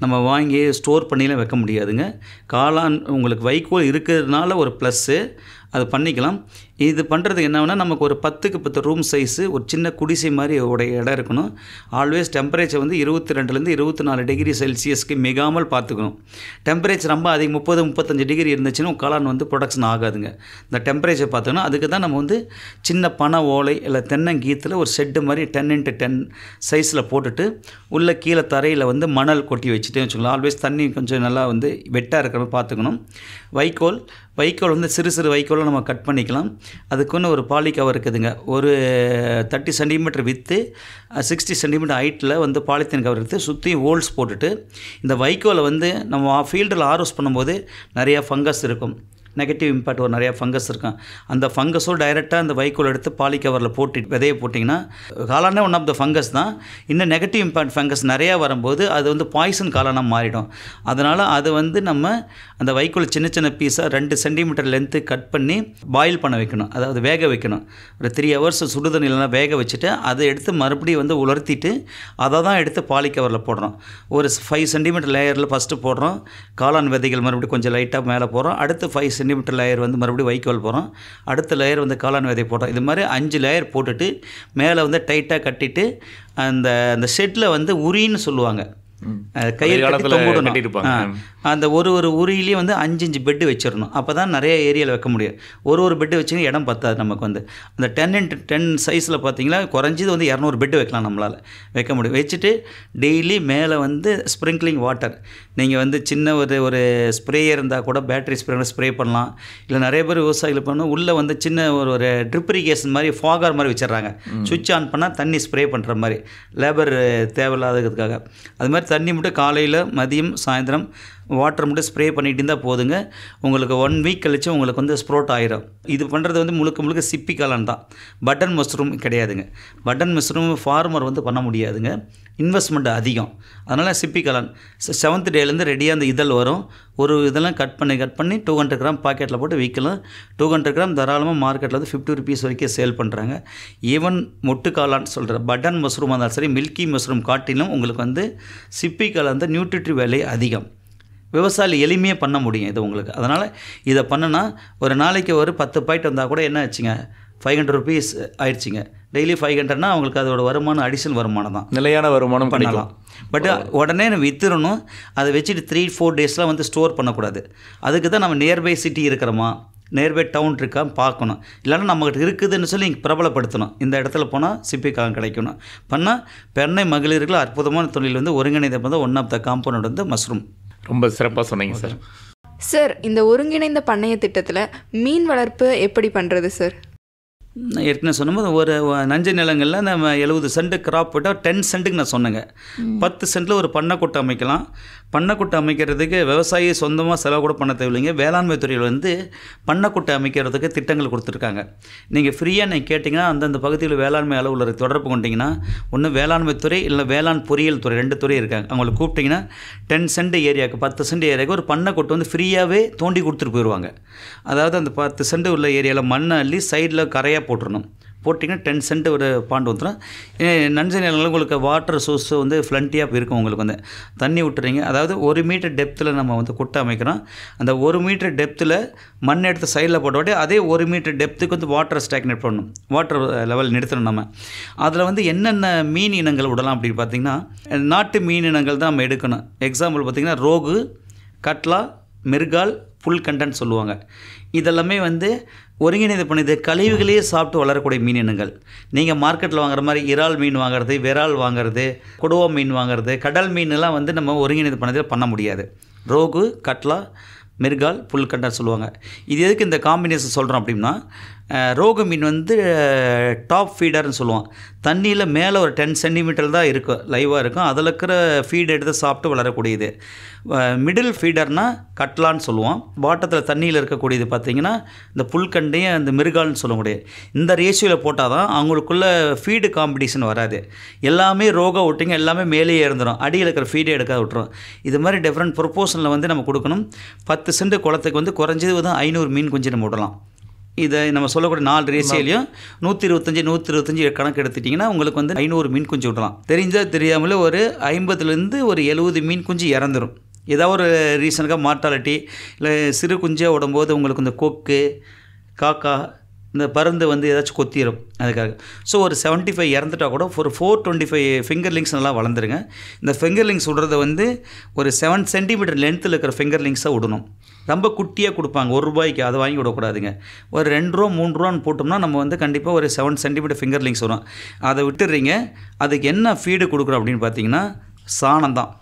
நம்ம வாங்கி ஸ்டோர் பண்ணிலாம் வைக்க முடியாதுங்க. காளான் உங்களுக்கு வைக்கோல் இருக்கிறதுனால ஒரு ப்ளஸ்ஸு, அது பண்ணிக்கலாம். இது பண்ணுறதுக்கு என்ன வேணால் நமக்கு ஒரு 10க்கு 10 ரூம் சைஸு, ஒரு சின்ன குடிசை மாதிரி உடைய இடம் இருக்கணும். ஆல்வேஸ் டெம்பரேச்சர் வந்து 22லேருந்து 24 டிகிரி செல்சியஸ்க்கு மிகாமல் பார்த்துக்கணும். டெம்பரேச்சர் ரொம்ப அதிகம் 30-35 டிகிரி இருந்துச்சுன்னா காளான் வந்து ப்ரொடக்ஷன் ஆகாதுங்க. இந்த டெம்பரேச்சர் பார்த்துக்கணும். அதுக்கு தான் நம்ம வந்து சின்ன பனை ஓலை இல்லை தென்னங்கீத்தில் ஒரு ஷெட்டு மாதிரி 10x10 சைஸில் போட்டுட்டு உள்ளே கீழே தரையில் வந்து மணல் கொட்டி வச்சுட்டே வச்சுக்கலாம். ஆல்வேஸ் தண்ணி கொஞ்சம் நல்லா வந்து வெட்டாக இருக்கிற மாதிரி பார்த்துக்கணும். வைக்கோல் வந்து சிறு சிறு வைக்கோலை நம்ம கட் பண்ணிக்கலாம். அதுக்குன்னு ஒரு பாலி கவர் இருக்குதுங்க. ஒரு 30 சென்டிமீட்டர் வித்து 60 சென்டிமீட்டர் ஹைட்டில் வந்து பாலித்தீன் கவர் எடுத்து சுற்றி ஹோல்ஸ் போட்டுட்டு இந்த வைக்கோலை வந்து நம்ம ஃபீல்டில் ஆர்வஸ் பண்ணும்போது நிறையா ஃபங்கஸ் இருக்கும், நெகட்டிவ் இம்பேக்ட் ஒரு நிறையா ஃபங்கஸ் இருக்கும். அந்த ஃபங்கஸோடு டைரெக்டாக அந்த வைக்கோல் எடுத்து பாலி கவரில் போட்டு விதையை போட்டிங்கன்னா, காளானே ஒன் ஆஃப் த ஃபங்கஸ் தான். இன்னும் நெகட்டிவ் இம்பேக்ட் ஃபங்கஸ் நிறையா வரும்போது அது வந்து பாய்சன் காளானாக மாறிடும். அதனால் அது வந்து நம்ம அந்த வைக்கோல் சின்ன சின்ன பீஸாக 2 சென்டிமீட்டர் லென்த்து கட் பண்ணி பாயில் பண்ண வைக்கணும், அதாவது வேக வைக்கணும். ஒரு 3 ஹவர்ஸ் சுடுதண்ணிலாம் வேக வச்சுட்டு அதை எடுத்து மறுபடியும் வந்து உலர்த்திட்டு அதை தான் எடுத்து பாலி கவரில் போடுறோம். ஒரு 5 சென்டிமீட்டர் லேயரில் ஃபஸ்ட்டு போடுறோம், காளான் விதைகள் மறுபடியும் கொஞ்சம் லைட்டாக மேலே போடுறோம். அடுத்து 5 சென்டிமீட்டர் லேயர் வந்து மறுபடியும் வைக்கோல் போகிறோம், அடுத்த லேயர் வந்து காளான் விதை போடுறோம். இது மாதிரி 5 லேயர் போட்டுட்டு மேலே வந்து டைட்டாக கட்டிட்டு அந்த ஷெட்டில் வந்து உரின்னு சொல்லுவாங்க, கயிறு கட்டி தொங்கிடணும். அந்த ஒரு உரியிலையும் வந்து 5 பெட்டு வச்சிடணும். அப்போ தான் நிறைய ஏரியாவில் வைக்க முடியும். ஒரு பெட்டு வச்சுங்க இடம் பத்தாது நமக்கு. வந்து அந்த 10x10 சைஸில் பார்த்தீங்கன்னா குறைஞ்சது வந்து 200 பெட்டு வைக்கலாம், நம்மளால் வைக்க முடியும். வச்சுட்டு டெய்லி மேலே வந்து ஸ்ப்ரிங்க்லிங் வாட்டர், நீங்கள் வந்து சின்ன ஒரு ஸ்ப்ரேயர் இருந்தால் கூட பேட்டரி ஸ்ப்ரே பண்ணலாம். இல்லை நிறைய பேர் விவசாயிகள் பண்ணணும், உள்ளே வந்து சின்ன ஒரு ட்ரிப் இரிகேஷன் மாதிரி ஃபாகர் மாதிரி வச்சிடறாங்க. சுவிட்ச் ஆன் பண்ணால் தண்ணி ஸ்ப்ரே பண்ணுற மாதிரி, லேபர் தேவையில்லாததுக்காக. அது மாதிரி தண்ணி மட்டும் காலையில் மதியம் சாயந்தரம் வாட்டர் மட்டும் ஸ்ப்ரே பண்ணிகிட்டு இருந்தால் போதுங்க. உங்களுக்கு 1 வீக் கழிச்சு உங்களுக்கு வந்து ஸ்ப்ரோட் ஆயிரும். இது பண்ணுறது வந்து முழுக்க சிப்பி காளான் தான், பட்டன் மஷ்ரூம் கிடையாதுங்க. பட்டன் மஷ்ரூம் ஃபார்மர் வந்து பண்ண முடியாதுங்க, இன்வெஸ்ட்மெண்ட் அதிகம். அதனால் சிப்பி காளான் 7th டேலேருந்து ரெடியாக அந்த இதழ் வரும். ஒரு இதெல்லாம் கட் பண்ணி 200 கிராம் பாக்கெட்டில் போட்டு விற்கலாம். 200 கிராம் தாராளமாக மார்க்கெட்டில் வந்து 50 ருபீஸ் வரைக்கும் சேல் பண்ணுறாங்க. ஈவன் மொட்டு காளான் சொல்கிற பட்டன் மஷ்ரூம் இருந்தாலும் சரி, மில்கி மஷ்ரூம் காட்டிலும் உங்களுக்கு வந்து சிப்பி காளான் வந்து நியூட்ரிட்டிவ் வேல்யூ அதிகம். விவசாயி எளிமையாக பண்ண முடியும் இது உங்களுக்கு. அதனால் இதை பண்ணுனா ஒரு நாளைக்கு ஒரு 10 பாக்கெட் வந்தால் கூட என்ன ஆச்சுங்க, 500 ருபீஸ் ஆயிடுச்சிங்க. டெய்லி 500னா அவங்களுக்கு அதோட வருமானம் அடிஷனல் வருமானம் தான், நிலையான வருமானம் பண்ணலாம். பட் உடனே நம்ம விற்றுறணும். அதை வச்சுட்டு 3-4 டேஸ்லாம் வந்து ஸ்டோர் பண்ணக்கூடாது. அதுக்கு தான் நம்ம நியர்பை சிட்டி இருக்கிறோமா, நியர்பை டவுன் இருக்கா பார்க்கணும். இல்லைன்னா நம்மகிட்ட இருக்குதுன்னு சொல்லி நீங்கள் பிரபலப்படுத்தணும். இந்த இடத்துல போனால் சிப்பி காளான் கிடைக்கணும் பண்ணால் பெண்ணை மகளிர்கள் அற்புதமான தொழில் வந்து ஒருங்கிணைந்த வந்து ஒன் ஆஃப் த காம்பவுண்ட் வந்து மஷ்ரூம். ரொம்ப சிறப்பாக சொன்னீங்க சார். சார், இந்த ஒருங்கிணைந்த பண்ணைய திட்டத்தில் மீன் வளர்ப்பு எப்படி பண்ணுறது சார்? ஏற்கனவே சொன்னபோது ஒரு நஞ்சை நிலங்களில் நம்ம 70 சென்ட் கிராப் போட்டால் 10 சென்ட்டுக்கு நான் சொன்னேங்க. 10 சென்ட்டில் ஒரு பண்ணைக்குட்டை அமைக்கலாம். பண்ணைக்குட்டை அமைக்கிறதுக்கு விவசாயி சொந்தமாக செலவு கூட பண்ண தேவையில்லைங்க. வேளாண்மை துறையில் வந்து பண்ணைக்குட்டை அமைக்கிறதுக்கு திட்டங்கள் கொடுத்துருக்காங்க. நீங்கள் ஃப்ரீயாக நீங்கள் கேட்டிங்கன்னா அந்தந்த பகுதியில் வேளாண்மை அலுவலரை தொடர்பு கொண்டிங்கன்னா, ஒன்று வேளாண்மை துறை இல்லை வேளாண் பொறியியல் துறை, 2 துறை இருக்காங்க. அவங்களை கூப்பிட்டிங்கன்னா 10 சென்ட் ஏரியாவுக்கு 10 சென்ட் ஏரியாவுக்கு ஒரு பண்ணைக்குட்டை வந்து ஃப்ரீயாகவே தோண்டி கொடுத்துட்டு போயிடுவாங்க. அதாவது அந்த 10 சென்ட் உள்ள ஏரியாவில் மண்ணை அள்ளி சைடில் கரையாக போட்டிங்கன்னா 10 சென்ட் ஒரு பாண்டு வந்துடும். நஞ்சை நிலங்கள் உங்களுக்கு வாட்டர் சோர்ஸ் வந்து ஃப்ளண்டியாக இருக்கும். உங்களுக்கு வந்து தண்ணி விட்டுறீங்க, அதாவது 1 மீட்டர் டெப்த்தில் நம்ம வந்து குட்டை அமைக்கிறோம். அந்த 1 மீட்டர் டெப்த்தில் மண் எடுத்து சைடில் போட்டோடே அதே 1 மீட்டர் டெப்த்துக்கு வந்து வாட்டர் ஸ்டாக்னேட் பண்ணணும், வாட்டர் லெவல் நிறுத்தணும் நம்ம. அதில் வந்து என்னென்ன மீன் இனங்கள் விடலாம் அப்படின்னு பார்த்தீங்கன்னா, நாட்டு மீன் இனங்கள் தான் நம்ம எடுக்கணும். எக்ஸாம்பிள் பார்த்திங்கன்னா ரோகு, கட்லா, மிர்கால், புல்கண்டன் சொல்லுவாங்க. இதெல்லாமே வந்து ஒருங்கிணைந்து பண்ணிது கழிவுகளையே சாப்பிட்டு வளரக்கூடிய மீன் இனங்கள். நீங்கள் மார்க்கெட்டில் வாங்குற மாதிரி இறால் மீன் வாங்குறது, விரால் வாங்குறது, கொடுவா மீன் வாங்குறது, கடல் மீன்லாம் வந்து நம்ம ஒருங்கிணைந்து பண்ணதில் பண்ண முடியாது. ரோகு, கட்லா, மிர்கால், புல்கண்டன் சொல்லுவாங்க. இது எதுக்கு இந்த காம்பினேஷன் சொல்கிறோம் அப்படின்னா, ரோகு மீன் வந்து டாப் ஃபீடர்னு சொல்லுவோம். தண்ணியில் மேலே ஒரு 10 சென்டிமீட்டர் தான் இருக்கும், லைவாக இருக்கும். அதில் இருக்கிற ஃபீட் எடுத்து சாப்பிட்டு வளரக்கூடியது. மிடில் ஃபீடர்னால் கட்லான்னு சொல்லுவோம். பாட்டத்தில் தண்ணியில் இருக்கக்கூடியது பார்த்திங்கன்னா இந்த புல்கண்டையும் அந்த மிருகால்னு சொல்ல முடியாது. இந்த ரேஷியோவில் போட்டால் தான் அவங்களுக்குள்ள ஃபீடு காம்படிஷன் வராது. எல்லாமே ரோகா விட்டிங்க, எல்லாமே மேலேயே இருந்துடும், அடியில் இருக்கிற ஃபீடே எடுக்காத விட்டுரும். இது மாதிரி டிஃப்ரெண்ட் ப்ரொப்போர்ஷனில் வந்து நம்ம கொடுக்கணும். 10 சென்ட் குளத்துக்கு வந்து குறைஞ்சது வந்து 500 மீன் குஞ்சு நம்ம விடலாம். இதை நம்ம சொல்லக்கூடிய 4 ரேஷியோலையும் 125 கணக்கு எடுத்துட்டிங்கன்னா உங்களுக்கு வந்து 500 மீன் குஞ்சு விடலாம். தெரிஞ்சால் தெரியாமல் ஒரு 50லேருந்து ஒரு 70 மீன் குஞ்சு இறந்துடும். ஏதாவது ஒரு ரீசனுக்காக மார்ட்டாலிட்டி இல்லை சிறு குஞ்சாக விடும்போது உங்களுக்கு இந்த கொக்கு, காக்கா, இந்த பருந்து வந்து ஏதாச்சும் கொத்திடும் அதுக்காக. ஸோ ஒரு 75 இறந்துட்டால் கூட ஒரு 425 ஃபிங்கர்லிங்ஸ் நல்லா வளர்ந்துருங்க. இந்த ஃபிங்கர்லிங்ஸ் விடுறத வந்து ஒரு 7 சென்டிமீட்டர் லென்த்தில் இருக்கிற ஃபிங்கர்லிங்ஸாக விடணும். ரொம்ப குட்டியாக கொடுப்பாங்க ₹1, அதை வாங்கி விடக்கூடாதுங்க. ஒரு ₹2 ₹3 போட்டோம்னா நம்ம வந்து கண்டிப்பாக ஒரு 7 சென்டிமீட்டர் ஃபிங்கர்லிங்ஸ் வரும். அதை விட்டுடுறீங்க. அதுக்கு என்ன ஃபீடு கொடுக்குறோம் அப்படின்னு பார்த்தீங்கன்னா சாணம் தான்.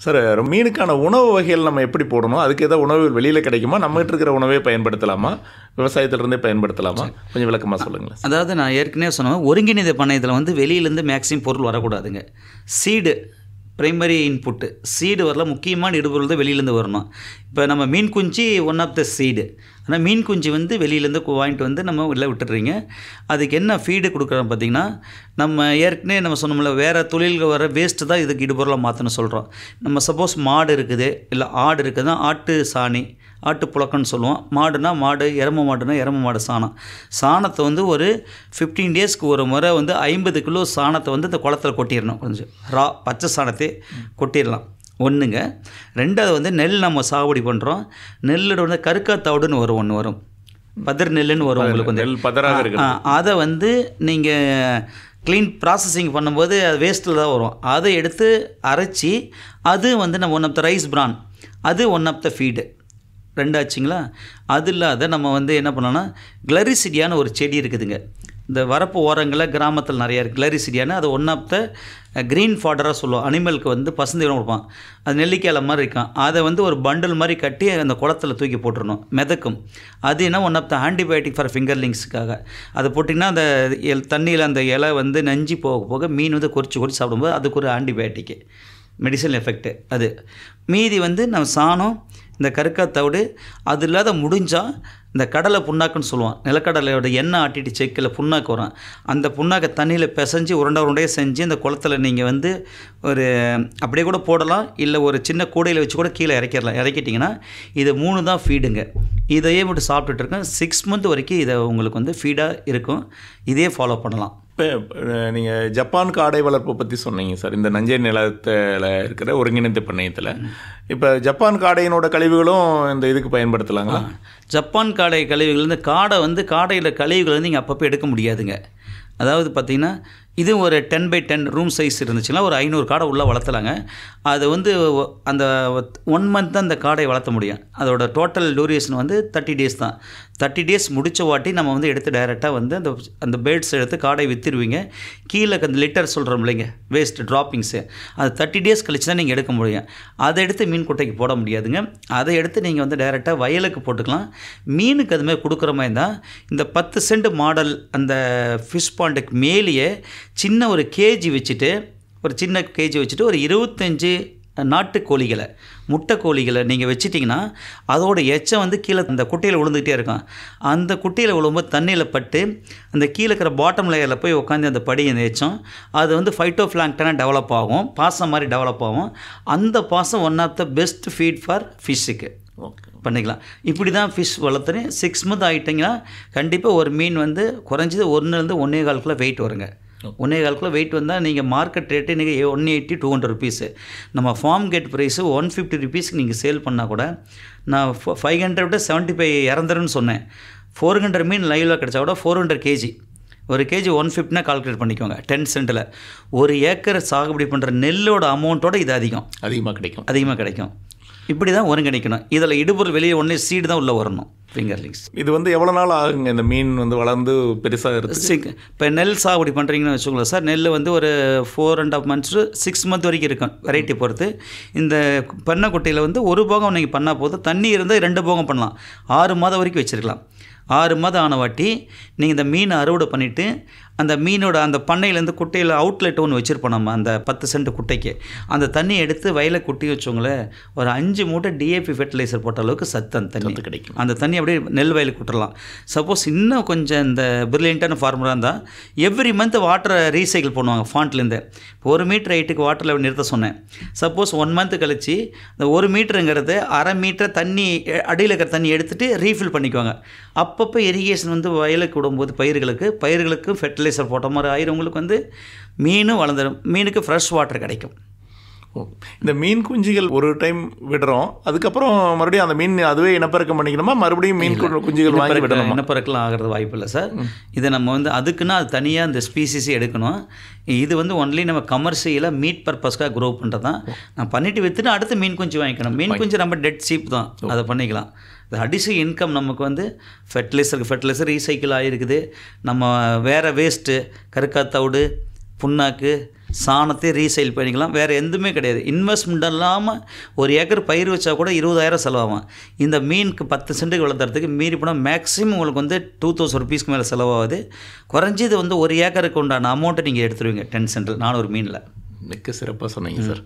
சார், மீனுக்கான உணவு வகைகள் நம்ம எப்படி போடணும்? அதுக்கு ஏதாவது உணவுகள் வெளியில் கிடைக்குமா? நம்மகிட்ட இருக்கிற உணவே பயன்படுத்தலாமா? விவசாயத்திலிருந்தே பயன்படுத்தலாமா? கொஞ்சம் விளக்கமாக சொல்லுங்களேன். அதாவது நான் ஏற்கனவே சொன்னேன், ஒருங்கிணைந்த பண்ணையத்தில் வந்து வெளியிலேருந்து மேக்ஸிமம் பொருள் வரக்கூடாதுங்க. சீடு ப்ரைமரி இன்புட்டு, சீடு வரல, முக்கியமான இடுபொருள் தான் வெளியிலேருந்து வரணும். இப்போ நம்ம மீன் குஞ்சு ஒன் ஆஃப் த சீடு. ஆனால் மீன் குஞ்சு வந்து வெளியிலேருந்து வாங்கிட்டு வந்து நம்ம உள்ளே விட்டுடுறீங்க. அதுக்கு என்ன ஃபீடு கொடுக்குறோம் பார்த்திங்கன்னா, நம்ம ஏற்கனவே நம்ம சொன்னோம்ல, வேறு தொழில்கள் வர வேஸ்ட்டு தான் இதுக்கு இடுபொருளாக மாற்றணும்னு சொல்கிறோம். நம்ம சப்போஸ் மாடு இருக்குது, இல்லை ஆடு இருக்குதுன்னா ஆட்டு சாணி, ஆட்டு புழக்கன்னு சொல்லுவோம். மாடுனா மாடு, எருமை மாடுனா எருமை மாடு சாணம். சாணத்தை வந்து ஒரு 15 டேஸ்க்கு ஒரு முறை வந்து 50 கிலோ சாணத்தை வந்து இந்த குளத்தில் கொட்டிடணும். கொஞ்சம் பச்சை சாணத்தை கொட்டிடலாம். ஒன்றுங்க. ரெண்டாவது வந்து நெல் நம்ம சாகுபடி பண்ணுறோம். நெல்லோட வந்து கருக்காத்தவுடுன்னு ஒன்று வரும், பதர் நெல்லுன்னு வரும். உங்களுக்கு வந்து நெல் பதராக இருக்கு. அதை வந்து நீங்கள் க்ளீன் ப்ராசஸிங் பண்ணும்போது அது வேஸ்ட்டில் தான் வரும். அதை எடுத்து அரைச்சி அது வந்து நம்ம one of the rice bran, அது ஒன் ஆஃப் த ஃபீடு. 2 ஆச்சுங்களா? அது இல்லாத நம்ம வந்து என்ன பண்ணோன்னா, கிளரிசிடியான ஒரு செடி இருக்குதுங்க. இந்த வரப்பு ஓரங்களில் கிராமத்தில் நிறையா இருக்குது கிளரிசிடியான. அது ஒன் ஆஃப் த க்ரீன் ஃபாடராக சொல்லுவோம். அனிமலுக்கு வந்து பசுந்தீவனம் கொடுப்பான். அது நெல்லிக்காயில் மாதிரி இருக்கும். அதை வந்து ஒரு பண்டில் மாதிரி கட்டி அந்த குளத்தில் தூக்கி போட்டுடணும், மிதக்கும். அது என்ன one of the antibiotic for ஃபிங்கர்லிங்ஸுக்காக. அதை போட்டிங்கன்னா அந்த தண்ணியில் அந்த இலை வந்து நஞ்சு போக போக மீன் வந்து கொறிச்சு சாப்பிடும்போது அதுக்கு ஒரு ஆன்டிபயோட்டிக்கு மெடிசன் எஃபெக்ட்டு. அது மீதி வந்து நம்ம சாணம், இந்த கருக்காத்தவுடு, அது இல்லாத முடிஞ்சால் இந்த கடலை புண்ணாக்குன்னு சொல்லுவோம். நிலக்கடலையோட எண்ணெய் ஆட்டிட்டு செக்கில் புண்ணாக்கு வரும். அந்த புண்ணாக்கை தண்ணியில் பிசைஞ்சு உருண்டையாக செஞ்சு இந்த குளத்தில் நீங்கள் வந்து ஒரு அப்படியே கூட போடலாம், இல்லை ஒரு சின்ன கூடையில் வச்சு கூட கீழே இறக்கிட்டிங்கன்னா இது 3 தான் ஃபீடுங்க. இதையே மட்டும் சாப்பிட்டுட்ருக்கேன். 6 மந்த் வரைக்கும் இதை உங்களுக்கு வந்து ஃபீடாக இருக்கும். இதே ஃபாலோ பண்ணலாம். இப்போ நீங்கள் ஜப்பான் காடை வளர்ப்பை பற்றி சொன்னீங்க சார், இந்த நஞ்சை நிலத்தில் இருக்கிற ஒருங்கிணைந்த பண்ணையத்தில். இப்போ ஜப்பான் காடையினோட கழிவுகளும் இந்த இதுக்கு பயன்படுத்தலாங்களா? ஜப்பான் காடை கழிவுகள் வந்து காடையில் கழிவுகள் வந்து நீங்கள் அப்பப்போ எடுக்க முடியாதுங்க. அதாவது பார்த்திங்கன்னா இது ஒரு 10x10 ரூம் சைஸ் இருந்துச்சுன்னா ஒரு 500 காடை உள்ளே வளர்த்தலாங்க. அது வந்து அந்த 1 மந்த் தான் அந்த காடையை வளர்த்த முடியும். அதோட டோட்டல் டூரேஷன் வந்து 30 டேஸ் தான். 30 டேஸ் முடித்த வாட்டி நம்ம வந்து எடுத்து டைரெக்டாக வந்து அந்த பேர்ட்ஸ் எடுத்து காடை விற்றுருவீங்க. கீழே அந்த லிட்டர் சொல்கிறோம் இல்லைங்க, வேஸ்ட் ட்ராப்பிங்ஸு, அது 30 டேஸ் கழிச்சு தான் நீங்கள் எடுக்க முடியும். அதை எடுத்து மீன் குட்டைக்கு போட முடியாதுங்க. அதை எடுத்து நீங்கள் வந்து டைரெக்டாக வயலுக்கு போட்டுக்கலாம். மீனுக்கு அதுமாதிரி கொடுக்குற மாதிரி தான் இந்த 10 சென்ட் மாடல் அந்த ஃபிஷ் பாண்டுக்கு மேலேயே சின்ன ஒரு கேஜி வச்சுட்டு ஒரு 25 நாட்டு கோழிகளை, முட்டை கோழிகளை நீங்கள் வச்சிட்டிங்கன்னா அதோட எச்சம் வந்து கீழே அந்த குட்டையில் விழுந்துக்கிட்டே இருக்கும். அந்த குட்டையில் விழும்போது தண்ணியில் பட்டு அந்த கீழே இருக்கிற பாட்டம் லேயரில் போய் உட்காந்து அந்த படி அந்த எச்சம் அது வந்து ஃபைட்டோபிளாங்க்டனாக டெவலப் ஆகும், பாசம் மாதிரி டெவலப் ஆகும். அந்த பாசம் one of the best feed for ஃபிஷ்ஷுக்கு. பண்ணிக்கலாம். இப்படி தான் ஃபிஷ் வளர்த்துறேன். 6 மந்த் ஆகிட்டிங்கன்னா கண்டிப்பாக ஒரு மீன் வந்து குறைஞ்சது 1 1.25 கிலோ வெயிட் வருங்க. 1.25 கிலோ வெயிட் வந்தால் நீங்கள் மார்க்கெட் ரேட்டு இன்றைக்கி 180 200 ருபீஸு. நம்ம ஃபார்ம் கேட் ப்ரைஸு 150 ருபீஸ்க்கு நீங்கள் சேல் பண்ணால் கூட நான் 500 விட 75 இறந்துருன்னு சொன்னேன். 400 மீன் லைவில் கிடச்சா கூட 400 கேஜி, ஒரு கேஜி 150னா கால்குலேட் பண்ணிக்கோங்க. 10 சென்ட்டில் 1 ஏக்கர் சாகுபடி பண்ணுற நெல்லோட அமௌண்ட்டோட இது அதிகமாக கிடைக்கும். இப்படி தான் ஒருங்கிணைக்கணும். இதில் இடுபொருள் வெளியே ஒன்றே சீடு தான் உள்ளே வரணும். ஃபிங்கர்லிங்ஸ் இது வந்து எவ்வளோ நாள் ஆகுங்க இந்த மீன் வந்து வளர்ந்து பெருசாக இருக்குது? இப்போ நெல் சாகுபடி பண்ணுறீங்கன்னு வச்சுக்கோங்களேன் சார். நெல் வந்து ஒரு 4.5 months to 6 months வரைக்கும் இருக்கும், வெரைட்டி பொறுத்து. இந்த பண்ணைக்குட்டையில் வந்து ஒரு போகம் நீங்கள் பண்ணால் போதும். தண்ணி இருந்தால் 2 போகம் பண்ணலாம். 6 மாதம் வரைக்கும் வச்சுருக்கலாம். 6 மாதம் ஆன வாட்டி நீங்கள் இந்த மீனை அறுவடை பண்ணிவிட்டு அந்த மீனோட அந்த பண்ணையிலேருந்து குட்டையில் அவுட்லெட் ஒன்று வச்சுருப்போம் நம்ம, அந்த 10 சென்ட் குட்டைக்கு. அந்த தண்ணியை எடுத்து வயலை குட்டி வச்சோங்களேன், ஒரு 5 மூட்டை டிஏபி ஃபெர்டிலைசர் போட்ட அளவுக்கு சத்து அந்த தண்ணி கிடைக்கும். அந்த தண்ணி அப்படியே நெல் வயலுக்கு விட்டுறலாம். சப்போஸ் இன்னும் கொஞ்சம் இந்த பிரில்லியண்ட்டான ஃபார்முலா இருந்தால் எவ்ரி மந்த் வாட்டரை ரீசைக்கிள் பண்ணுவாங்க ஃபாண்ட்லேருந்து. இப்போ 1 மீட்டர் ஹைட்டுக்கு வாட்டர் லெவல் நிறுத்த சொன்னேன். சப்போஸ் 1 மந்த் கழிச்சு இந்த 1 மீட்டருங்கிறது 1/2 மீட்டர் தண்ணி அடியில் இருக்கிற தண்ணி எடுத்துகிட்டு ரீஃபில் பண்ணிக்குவாங்க. அப்பப்போ இரிகேஷன் வந்து வயலுக்கு விடும்போது பயிர்களுக்கு ஃபெர்டிலைசர் போட்ட மாதிரி ஆயிரவங்களுக்கு வந்து மீனும் வளர்ந்துடும். மீனுக்கு ஃப்ரெஷ் வாட்டர் கிடைக்கும். இந்த மீன் குஞ்சுகள் ஒரு டைம் விடுறோம், அதுக்கப்புறம் மறுபடியும் அந்த மீன் அதுவே இனப்பெருக்கம் பண்ணிக்கணுமா? மறுபடியும் மீன் குஞ்சுகள் வாங்கி விடணும்? இனப்பெருக்கலாம் ஆகிறது வாய்ப்பு இல்லை சார். இதை நம்ம வந்து அதுக்குன்னா அது தனியாக இந்த ஸ்பீசிஸே எடுக்கணும். இது வந்து ஒன்லி நம்ம கமர்ஷியலாக மீட் பர்பஸ்க்காக க்ரோ பண்ணுறது தான். நான் பண்ணிவிட்டு விற்றுட்டு அடுத்து மீன் குஞ்சு வாங்கிக்கணும். மீன் குஞ்சு நம்ம டெட் சீப் தான், அதை பண்ணிக்கலாம். இந்த அடிஷனல் இன்கம் நமக்கு வந்து ஃபெர்டிலைசர் ரீசைக்கிள் ஆகிருக்குது. நம்ம வேறு வேஸ்ட்டு கருக்காத்தவுடு புண்ணாக்கு சாணத்தை ரீசைல் பண்ணிக்கலாம். வேறு எதுவுமே கிடையாது. இன்வெஸ்ட்மெண்ட் இல்லாமல் 1 ஏக்கர் பயிர் வச்சா கூட 20,000 செலவாகும். இந்த மீனுக்கு 10 சென்ட்டுக்கு வளர்த்துறதுக்கு மீறி போனால் மேக்ஸிமம் உங்களுக்கு வந்து 2000 ருபீஸ்க்கு மேலே செலவாகுது. குறைஞ்சது வந்து 1 ஏக்கருக்கு உண்டான அமௌண்ட்டை நீங்கள் எடுத்துருவீங்க 10 சென்ட்டில் 400 மீனில். மிக்க சிறப்பாக சொன்னீங்க சார்.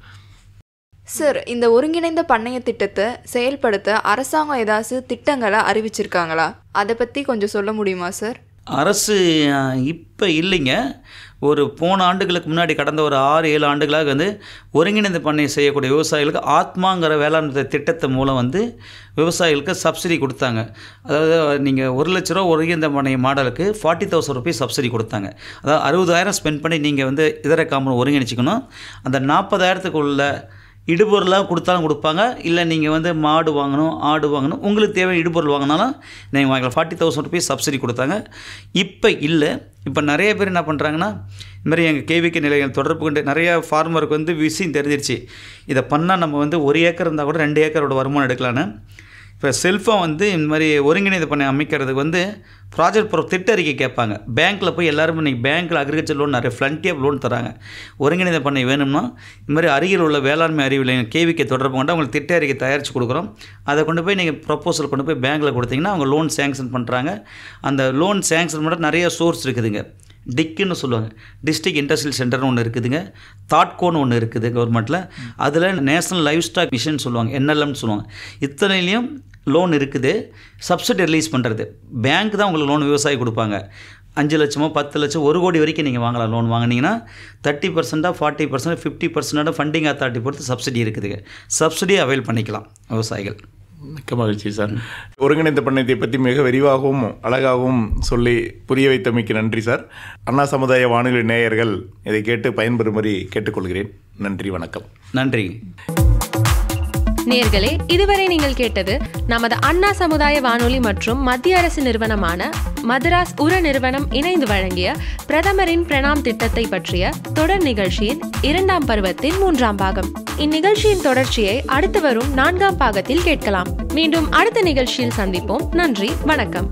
சார், இந்த ஒருங்கிணைந்த பண்ணைய திட்டத்தை செயல்படுத்த அரசாங்கம் ஏதாச்சும் திட்டங்களை அறிவிச்சிருக்காங்களா? அதை பற்றி கொஞ்சம் சொல்ல முடியுமா சார்? அரசு இப்போ இல்லைங்க. ஒரு போன ஆண்டுகளுக்கு முன்னாடி கடந்த ஒரு 6-7 ஆண்டுகளாக வந்து ஒருங்கிணைந்த பண்ணை செய்யக்கூடிய விவசாயிகளுக்கு ஆத்மாங்கிற வேளாண் திட்டத்தை மூலம் வந்து விவசாயிகளுக்கு சப்சிடி கொடுத்தாங்க. அதாவது நீங்கள் 1 லட்ச ரூபா ஒருங்கிணைந்த பண்ணை மாடலுக்கு 40,000 ருபீஸ் சப்சிடி கொடுத்தாங்க. அதாவது 60,000 ஸ்பெண்ட் பண்ணி நீங்கள் வந்து இதர காமன் ஒருங்கிணைச்சிக்கணும். அந்த 40,000த்துக்குள்ள இடுபொருளாக கொடுத்தாலும் கொடுப்பாங்க. இல்லை நீங்கள் வந்து மாடு வாங்கணும் ஆடு வாங்கணும் உங்களுக்கு தேவையான இடுபொருள் வாங்கினாலும் நீங்கள் வாங்கலாம். 40,000 ருபீஸ் சப்சிடி கொடுத்தாங்க. இப்போ இல்லை. இப்போ நிறைய பேர் என்ன பண்ணுறாங்கன்னா, இதுமாதிரி எங்கள் கேவிகே நிலையங்கள் தொடர்பு கொண்டு நிறையா ஃபார்மருக்கு வந்து விஷயம் தெரிஞ்சிருச்சு. இதை பண்ணால் நம்ம வந்து 1 ஏக்கர் இருந்தால் கூட 2 ஏக்கரோட வருமானம் எடுக்கலான்னு. இப்போ செல்ஃபாக வந்து இந்த மாதிரி ஒருங்கிணைந்த பண்ணை அமைக்கிறதுக்கு வந்து ப்ராஜெக்ட் திட்ட அறிக்கை கேட்பாங்க. பேங்க்கில் போய் எல்லாருமே இன்றைக்கி பேங்க்கில் அக்ரிகல்ச்சர் லோன் நிறைய ஃப்ளன்ட்டி ஆஃப் லோன் தராங்க. ஒருங்கிணைந்த பண்ணை வேணும்னா இந்த மாதிரி அருகில் உள்ள வேளாண்மை அறிவியல் கேவிகே தொடர்பு கொண்டு அவங்களுக்கு திட்ட அறிக்கை தயாரித்து கொடுக்குறோம். அதை கொண்டு போய் நீங்கள் ப்ரொப்போசல் கொண்டு போய் பேங்க்கில் கொடுத்தீங்கன்னா அவங்க லோன் சேங்ஷன் பண்ணுறாங்க. அந்த லோன் சேங்ஷன் பண்ணுற நிறைய சோர்ஸ் இருக்குதுங்க. டிக்குன்னு சொல்லுவாங்க, டிஸ்ட்ரிக்ட் இண்டஸ்ட்ரியல் சென்டர்னு ஒன்று இருக்குதுங்க. தாட்கோன்னு ஒன்று இருக்குது கவர்மெண்ட்டில். அதில் நேஷனல் லைஃப் ஸ்டாக் மிஷன் சொல்லுவாங்க, NLMன்னு சொல்லுவாங்க. இத்தனையிலையும் லோன் இருக்குது. சப்சிடி ரிலீஸ் பண்ணுறது பேங்க் தான் உங்களுக்கு லோன் விவசாயி கொடுப்பாங்க. 5 லட்சமோ 10 லட்சம் 1 கோடி வரைக்கும் நீங்கள் வாங்கலாம். லோன் வாங்கினீங்கன்னா 30%, 40%, 50% ஃபண்டிங் அத்தாரிட்டி பொறுத்து சப்சிடி இருக்குதுங்க. சப்சிடியை அவைல் பண்ணிக்கலாம் விவசாயிகள். மிக்க மகிழ்ச்சி சார். ஒருங்கிணைந்த பண்ணையத்தை பற்றி மிக விரிவாகவும் அழகாகவும் சொல்லி புரிய வைத்தமைக்கு நன்றி சார். அண்ணா சமுதாய வானொலி நேயர்கள் இதை கேட்டு பயன்பெறும்படி கேட்டுக்கொள்கிறேன். நன்றி, வணக்கம். நன்றி நேயர்களே, இதுவரை நீங்கள் கேட்டது நமது அண்ணா சமுதாய வானொலி மற்றும் மத்திய அரசு நிறுவனமான மதராஸ் உர நிறுவனம் இணைந்து வழங்கிய பிரதமரின் பிரணாம் திட்டத்தை பற்றிய தொடர் நிகழ்ச்சியின் 2ஆம் பருவத்தின் 3ஆம் பாகம். இந்நிகழ்ச்சியின் தொடர்ச்சியை அடுத்து வரும் 4ஆம் பாகத்தில் கேட்கலாம். மீண்டும் அடுத்த நிகழ்ச்சியில் சந்திப்போம். நன்றி, வணக்கம்.